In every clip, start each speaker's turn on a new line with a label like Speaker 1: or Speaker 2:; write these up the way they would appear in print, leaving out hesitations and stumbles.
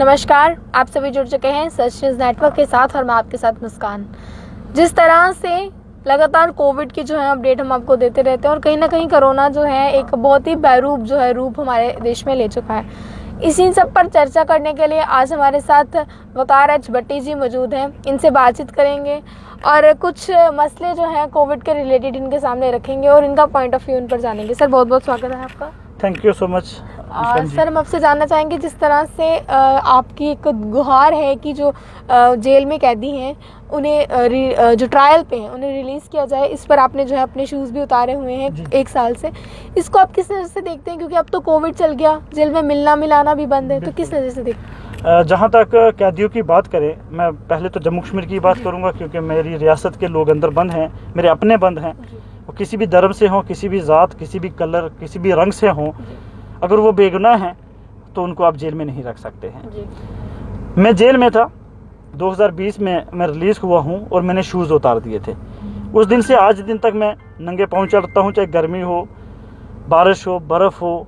Speaker 1: नमस्कार, आप सभी जुड़ चुके हैं सच न्यूज़ नेटवर्क के साथ और मैं आपके साथ मुस्कान। जिस तरह से लगातार कोविड की जो है अपडेट हम आपको देते रहते हैं और कहीं ना कहीं कोरोना जो है एक बहुत ही बेरूप रूप हमारे देश में ले चुका है। इसी सब पर चर्चा करने के लिए आज हमारे साथ वकार एच भट्टी जी मौजूद हैं। इनसे बातचीत करेंगे और कुछ मसले जो हैं कोविड के रिलेटेड इनके सामने रखेंगे और इनका पॉइंट ऑफ व्यू उन पर जानेंगे। सर, बहुत बहुत स्वागत है आपका।
Speaker 2: Thank you so much.
Speaker 1: Sir, हम आपसे जानना चाहेंगे जिस तरह से आपकी एक गुहार है कि जो जेल में कैदी हैं उन्हें जो ट्रायल पे हैं उन्हें रिलीज़ किया जाए, इस पर आपने जो है अपने शूज़ भी उतारे हुए हैं 1 साल से। इसको आप किस नज़र से देखते हैं, क्योंकि अब तो कोविड चल गया, जेल में मिलना मिलाना भी बंद है, तो किस नज़र से देखते हैं?
Speaker 2: जहाँ तक कैदियों की बात करें, मैं पहले तो जम्मू कश्मीर की बात करूँगा क्योंकि मेरी रियासत के लोग अंदर बंद हैं, मेरे अपने बंद हैं। वो किसी भी धर्म से हों, किसी भी ज़ात, किसी भी कलर, किसी भी रंग से हों, अगर वो बेगुनाह हैं तो उनको आप जेल में नहीं रख सकते हैं। मैं जेल में था 2020 में, मैं रिलीज़ हुआ हूँ और मैंने शूज़ उतार दिए थे। उस दिन से आज दिन तक मैं नंगे पाँव चलता हूँ, चाहे गर्मी हो, बारिश हो, बर्फ़ हो,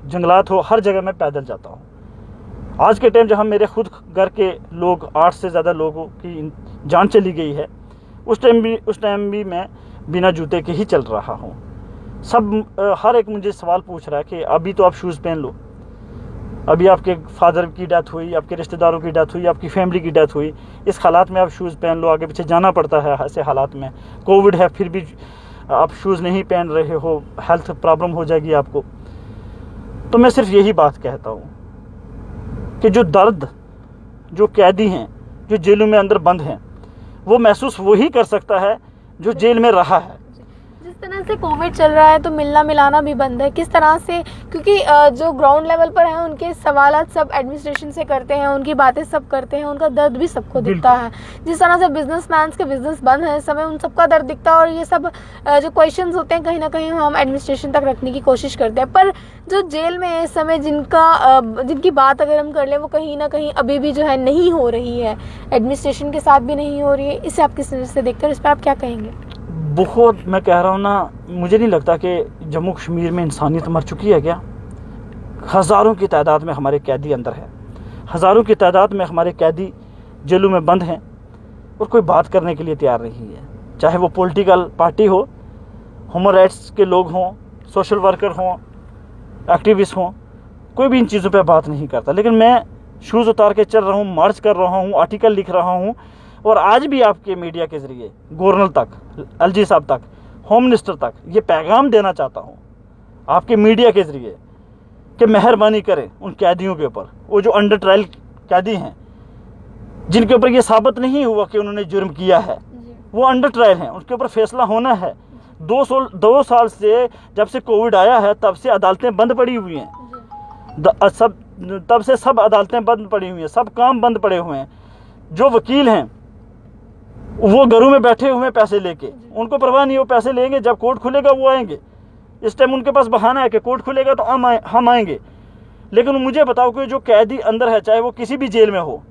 Speaker 2: जंगलात हो, हर जगह मैं पैदल जाता हूँ। आज के टाइम जहाँ मेरे खुद घर के लोग 8 से ज़्यादा लोगों की जान चली गई है, उस टाइम भी मैं बिना जूते के ही चल रहा हूँ। हर एक मुझे सवाल पूछ रहा है कि अभी तो आप शूज़ पहन लो, अभी आपके फादर की डेथ हुई, आपके रिश्तेदारों की डेथ हुई, आपकी फैमिली की डेथ हुई, इस हालात में आप शूज़ पहन लो, आगे पीछे जाना पड़ता है ऐसे हालात में। कोविड है फिर भी आप शूज़ नहीं पहन रहे हो, हेल्थ प्रॉब्लम हो जाएगी आपको। तो मैं सिर्फ यही बात कहता हूँ कि जो दर्द जो कैदी हैं, जो जेलों में अंदर बंद हैं, वो महसूस वही कर सकता है जो जेल में रहा है।
Speaker 1: जिस तरह से कोविड चल रहा है तो मिलना मिलाना भी बंद है, किस तरह से, क्योंकि जो ग्राउंड लेवल पर हैं उनके सवालात सब एडमिनिस्ट्रेशन से करते हैं, उनकी बातें सब करते हैं, उनका दर्द भी सबको दिखता है। जिस तरह से बिजनेसमैन के बिजनेस बंद है इस समय, उन सबका दर्द दिखता है और ये सब जो क्वेश्चंस होते हैं कहीं ना कहीं हम एडमिनिस्ट्रेशन तक रखने की कोशिश करते हैं। पर जो जेल में इस समय जिनकी बात अगर हम कर लें, वो कहीं ना कहीं अभी भी जो है नहीं हो रही है, एडमिनिस्ट्रेशन के साथ भी नहीं हो रही है। इसे आप किस नज़र से देखते हैं, इस पर आप क्या कहेंगे?
Speaker 2: बहुत, मैं कह रहा हूँ ना, मुझे नहीं लगता कि जम्मू कश्मीर में इंसानियत मर चुकी है क्या। हज़ारों की तादाद में हमारे कैदी अंदर हैं, हज़ारों की तादाद में हमारे कैदी जेलों में बंद हैं और कोई बात करने के लिए तैयार नहीं है। चाहे वो पॉलिटिकल पार्टी हो, ह्यूमन राइट्स के लोग हों, सोशल वर्कर हों, एक्टिविस्ट हों, कोई भी इन चीज़ों पर बात नहीं करता। लेकिन मैं शूज़ उतार के चल रहा हूँ, मार्च कर रहा हूँ, आर्टिकल लिख रहा हूँ और आज भी आपके मीडिया के ज़रिए गवर्नर तक, एलजी साहब तक, होम मिनिस्टर तक ये पैगाम देना चाहता हूँ आपके मीडिया के ज़रिए कि मेहरबानी करें उन कैदियों के ऊपर, वो जो अंडर ट्रायल कैदी हैं जिनके ऊपर ये साबित नहीं हुआ कि उन्होंने जुर्म किया है, वो अंडर ट्रायल हैं, उनके ऊपर फैसला होना है। 2 साल से जब से कोविड आया है तब से अदालतें बंद पड़ी हुई हैं, तब से सब अदालतें बंद पड़ी हुई हैं, सब काम बंद पड़े हुए हैं। जो वकील हैं वो घरों में बैठे हुए हैं पैसे लेके, उनको परवाह नहीं, वो पैसे लेंगे, जब कोर्ट खुलेगा वो आएंगे। इस टाइम उनके पास बहाना है कि कोर्ट खुलेगा तो हम आएंगे। लेकिन मुझे बताओ कि जो कैदी अंदर है, चाहे वो किसी भी जेल में हो,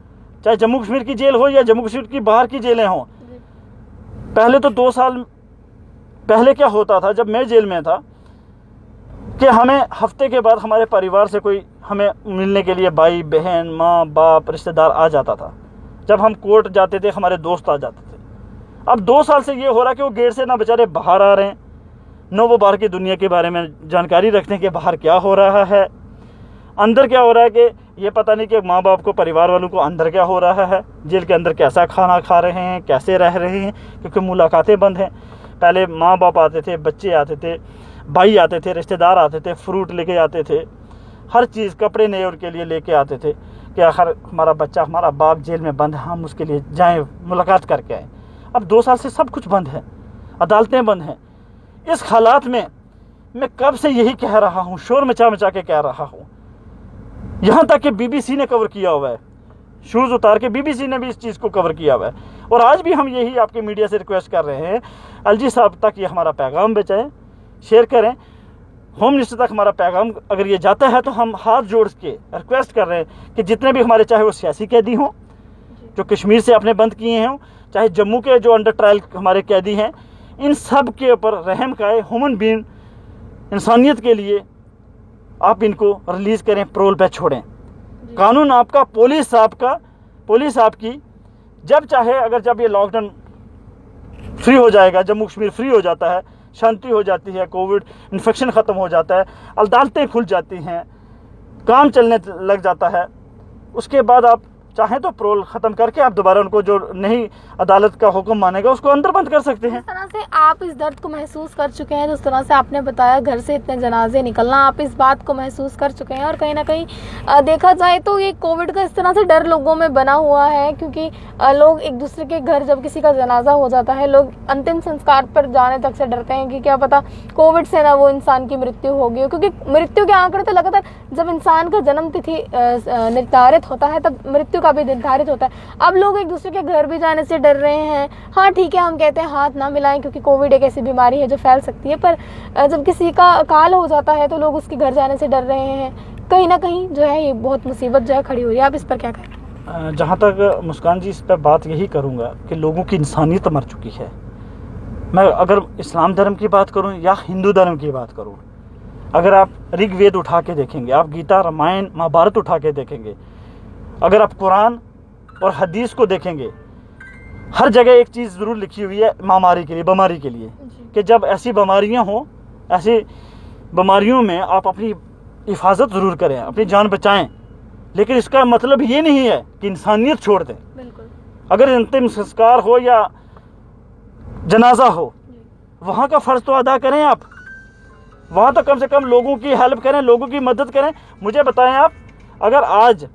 Speaker 2: चाहे जम्मू कश्मीर की जेल हो या जम्मू कश्मीर की बाहर की जेलें हों, पहले तो 2 साल पहले क्या होता था जब मैं जेल में था कि हमें हफ्ते के बाद हमारे परिवार से कोई हमें मिलने के लिए भाई बहन, माँ बाप, रिश्तेदार आ जाता था। जब हम कोर्ट जाते थे हमारे दोस्त आ जाते थे। अब 2 साल से ये हो रहा है कि वो गेट से ना बेचारे बाहर आ रहे हैं, न वो बाहर की दुनिया के बारे में जानकारी रखते हैं कि बाहर क्या हो रहा है, अंदर क्या हो रहा है, कि ये पता नहीं कि माँ बाप को, परिवार वालों को अंदर क्या हो रहा है, जेल के अंदर कैसा खाना खा रहे हैं, कैसे रह रहे हैं, क्योंकि मुलाकातें बंद हैं। पहले माँ बाप आते थे, बच्चे आते थे, भाई आते थे, रिश्तेदार आते थे, फ्रूट लेके आते थे, हर चीज़, कपड़े नए उनके लिए लेके आते थे कि आखिर हमारा बच्चा, हमारा बाप जेल में बंद है, हम उसके लिए जाएँ, मुलाकात करके आएँ। अब 2 साल से सब कुछ बंद है, अदालतें बंद हैं। इस हालात में मैं कब से यही कह रहा हूँ, शोर मचा मचा के कह रहा हूँ, यहाँ तक कि बीबीसी ने कवर किया हुआ है, शूज़ उतार के बीबीसी ने भी इस चीज़ को कवर किया हुआ है। और आज भी हम यही आपके मीडिया से रिक्वेस्ट कर रहे हैं, एलजी साहब तक ये हमारा पैगाम पहुंचाएं, शेयर करें, होम मिनिस्टर तक हमारा पैगाम अगर ये जाता है तो हम हाथ जोड़ के रिक्वेस्ट कर रहे हैं कि जितने भी हमारे, चाहे वो सियासी कैदी हों जो कश्मीर से आपने बंद किए हों, चाहे जम्मू के जो अंडर ट्रायल हमारे कैदी हैं, इन सब के ऊपर रहम खाए, ह्यूमन बीइंग, इंसानियत के लिए आप इनको रिलीज़ करें, प्रोल पे छोड़ें। कानून आपका, पुलिस आपकी जब चाहे, अगर जब ये लॉकडाउन फ्री हो जाएगा, जम्मू कश्मीर फ्री हो जाता है, शांति हो जाती है, कोविड इन्फेक्शन ख़त्म हो जाता है, अदालतें खुल जाती हैं, काम चलने लग जाता है, उसके बाद आप चाहें तो प्रोल ख़त्म करके आप दोबारा उनको, जो नहीं अदालत का हुक्म मानेगा, उसको अंदर बंद कर सकते हैं।
Speaker 1: जिस तरह से आप इस दर्द को महसूस कर चुके हैं, जिस तरह से आपने बताया घर से इतने जनाजे निकलना, आप इस बात को महसूस कर चुके हैं, और कहीं ना कहीं देखा जाए तो ये कोविड का इस तरह से डर लोगों में बना हुआ है, क्योंकि लोग एक दूसरे के घर जब किसी का जनाजा हो जाता है, लोग अंतिम संस्कार पर जाने तक से डरते हैं कि क्या पता कोविड से ना वो इंसान की मृत्यु हो गई हो, क्योंकि मृत्यु के आंकड़े तो लगातार, जब इंसान का जन्म तिथि निर्धारित होता है तब मृत्यु का भी निर्धारित होता है। अब लोग एक दूसरे के घर भी जाने से डर रहे हैं। हाँ ठीक है, हम कहते हैं हाथ ना मिलाएं क्योंकि कोविड एक ऐसी बीमारी है जो फैल सकती है, पर जब किसी का काल हो जाता है तो लोग उसके घर जाने से डर रहे हैं। कहीं ना कहीं जो है ये बहुत मुसीबत जो है खड़ी हो रही है। आप इस पर क्या कहें?
Speaker 2: जहाँ तक मुस्कान जी, इस पर बात यही करूँगा कि लोगों की इंसानियत मर चुकी है। मैं अगर इस्लाम धर्म की बात करूँ या हिंदू धर्म की बात करूँ, अगर आप ऋग्वेद उठा के देखेंगे, आप गीता, रामायण, महाभारत उठा के देखेंगे, अगर आप कुरान और हदीस को देखेंगे, हर जगह एक चीज़ ज़रूर लिखी हुई है बीमारी के लिए कि जब ऐसी बीमारियां हों, ऐसी बीमारियों में आप अपनी हिफाजत ज़रूर करें, अपनी जान बचाएं, लेकिन इसका मतलब ये नहीं है कि इंसानियत छोड़ दें। अगर अंतिम संस्कार हो या जनाजा हो, वहाँ का फ़र्ज़ तो अदा करें आप, वहाँ तो कम से कम लोगों की हेल्प करें, लोगों की मदद करें। मुझे बताएं आप, अगर आज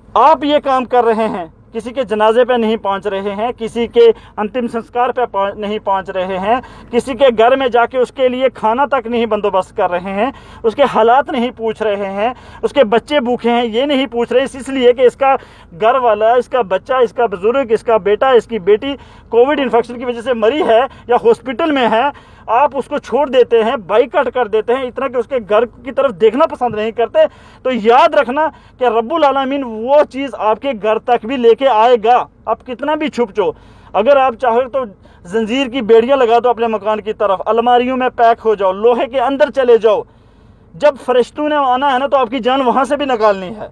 Speaker 2: आप ये काम कर रहे हैं, किसी के जनाजे पे नहीं पहुंच रहे हैं, किसी के अंतिम संस्कार पे नहीं पहुंच रहे हैं, किसी के घर में जाके उसके लिए खाना तक नहीं बंदोबस्त कर रहे हैं, उसके हालात नहीं पूछ रहे हैं, उसके बच्चे भूखे हैं ये नहीं पूछ रहे, इसलिए कि इसका घर वाला, इसका बच्चा, इसका बुजुर्ग, इसका बेटा, इसकी बेटी कोविड इन्फेक्शन की वजह से मरी है या हॉस्पिटल में है, आप उसको छोड़ देते हैं, बाइकआउट कर देते हैं, इतना कि उसके घर की तरफ देखना पसंद नहीं करते। तो याद रखना कि रब्बुल आलमीन वो चीज़ आपके घर तक भी लेके आएगा, आप कितना भी छुप छो। अगर आप चाहो तो जंजीर की बेड़ियां लगा दो अपने मकान की तरफ, अलमारियों में पैक हो जाओ, लोहे के अंदर चले जाओ। जब फरिश्तों ने आना है ना, तो आपकी जान वहाँ से भी निकालनी है।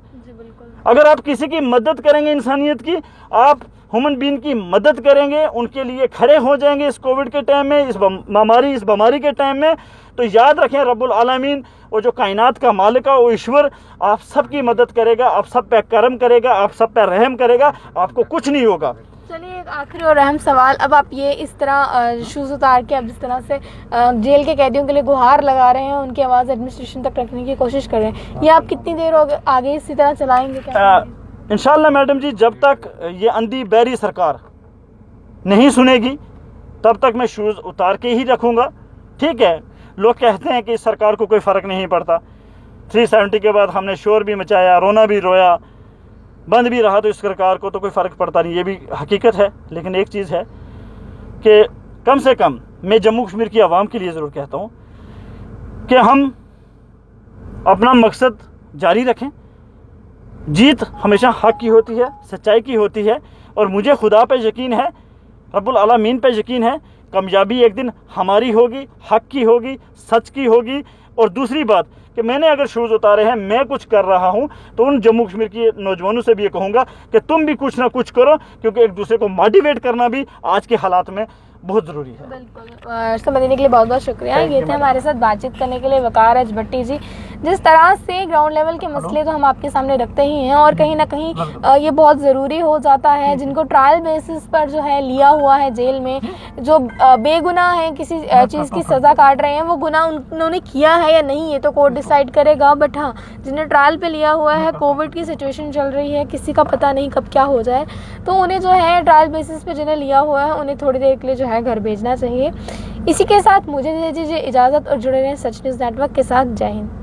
Speaker 2: अगर आप किसी की मदद करेंगे, इंसानियत की, आप ह्यूमन बीइंग की मदद करेंगे, उनके लिए खड़े हो जाएंगे इस कोविड के टाइम में, इस बीमारी के टाइम में, तो याद रखें रब्बुल आलमीन, वो जो कायनात का मालिक है, वो ईश्वर आप सबकी मदद करेगा, आप सब पे करम करेगा, आप सब पे रहम करेगा, आपको कुछ नहीं होगा।
Speaker 1: चलिए एक आखिरी और अहम सवाल, अब आप ये इस तरह शूज़ उतार के, अब जिस तरह से जेल के कैदियों के लिए गुहार लगा रहे हैं, उनकी आवाज़ एडमिनिस्ट्रेशन तक रखने की कोशिश कर रहे हैं, ये आप कितनी देर आगे इसी तरह चलाएंगे? क्या
Speaker 2: इंशाल्लाह मैडम जी, जब तक ये अंधी बहरी सरकार नहीं सुनेगी तब तक मैं शूज़ उतार के ही रखूँगा। ठीक है, लोग कहते हैं कि इस सरकार को कोई फ़र्क नहीं पड़ता, 370 के बाद हमने शोर भी मचाया, रोना भी रोया, बंद भी रहा, तो इस सरकार को तो कोई फ़र्क पड़ता नहीं, ये भी हकीकत है। लेकिन एक चीज़ है कि कम से कम मैं जम्मू कश्मीर की आवाम के लिए ज़रूर कहता हूँ कि हम अपना मकसद जारी रखें। जीत हमेशा हक की होती है, सच्चाई की होती है, और मुझे खुदा पे यकीन है, रब्बुल आलमीन पे यकीन है, कामयाबी एक दिन हमारी होगी, हक की होगी, सच की होगी। और दूसरी बात कि मैंने अगर शूज़ उतारे हैं, मैं कुछ कर रहा हूं, तो उन जम्मू कश्मीर के नौजवानों से भी ये कहूँगा कि तुम भी कुछ ना कुछ करो, क्योंकि एक दूसरे को मोटिवेट करना भी आज के हालात में बहुत ज़रूरी है।
Speaker 1: बिल्कुल, समय देने के लिए बहुत बहुत शुक्रिया। ये थे हमारे साथ बातचीत करने के लिए वकार एच भट्टी जी। जिस तरह से ग्राउंड लेवल के मसले तो हम आपके सामने रखते ही हैं, और कहीं ना कहीं ये बहुत ज़रूरी हो जाता है, जिनको ट्रायल बेसिस पर जो है लिया हुआ है जेल में, जो बेगुनाह हैं, किसी चीज़ की सज़ा काट रहे हैं, वो गुनाह उन्होंने किया है या नहीं ये तो कोर्ट डिसाइड करेगा। बट हाँ, जिन्हें ट्रायल पे लिया हुआ है, कोविड की सिचुएशन चल रही है, किसी का पता नहीं कब क्या हो जाए, तो उन्हें जो है ट्रायल बेसिस पे जिन्हें लिया हुआ है, उन्हें थोड़ी देर के लिए जो है घर भेजना चाहिए। इसी के साथ मुझे दे दीजिए इजाज़त और जुड़े रहें सच न्यूज़ नेटवर्क के साथ। जय हिंद।